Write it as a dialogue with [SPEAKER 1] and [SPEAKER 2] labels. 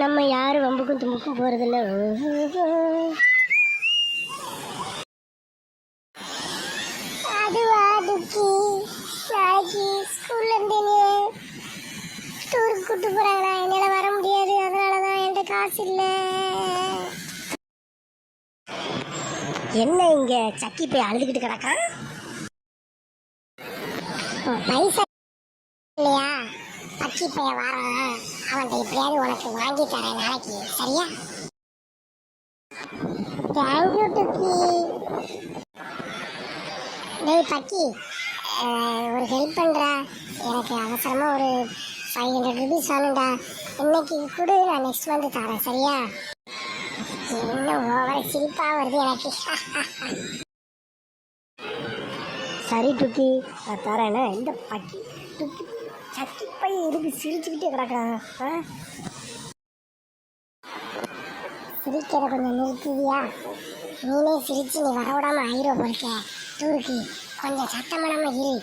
[SPEAKER 1] நம்ம யாரும் வம்புக்கும் தும்புக்கும் போகிறதில்ல. அதுவா துக்கி நாளைக்கு ஸ்கூல்லேருந்து டூருக்கு கூப்பிட்டு போகிறாங்களா? என்னால் வர முடியாது, அதனால தான் என்கிட்ட காசு இல்லை. என்ன இங்கே சக்கி போய் அழுதுகிட்டு கிடக்கா? பைசா இல்லையா? பக்கி பைய வாரான், அவன்கிட்ட எப்படியாவது உனக்கு வாங்கி தரேன் நாளைக்கு, சரியா? தேங்க்யூ டுக்கி. டேய் பக்கி, ஒரு ஹெல்ப் பண்ணுறா. எனக்கு அவசரமாக ஒரு 500 ருபீஸ் வேணும்டா. இன்னைக்கு கூட நான் நெக்ஸ்ட் மந்த் தரேன், சரியா? இன்னும் ஓவர் சிரிப்பாக வருது எனக்கு. சரி டுக்கி, நான் தரேன்னு. இந்த பக்கி டுக்கி சக்கி பையன் எதுக்கு சிரிச்சுக்கிட்டே கிடக்கான்? சிரிக்கிறத கொஞ்சம் நிறுத்துதியா? நீனே சிரிச்சு நீ வரவிடாமல் ஆயிரம் போயிருக்க டூருக்கு. கொஞ்சம் சத்தம் பண்ணாமல் இரு.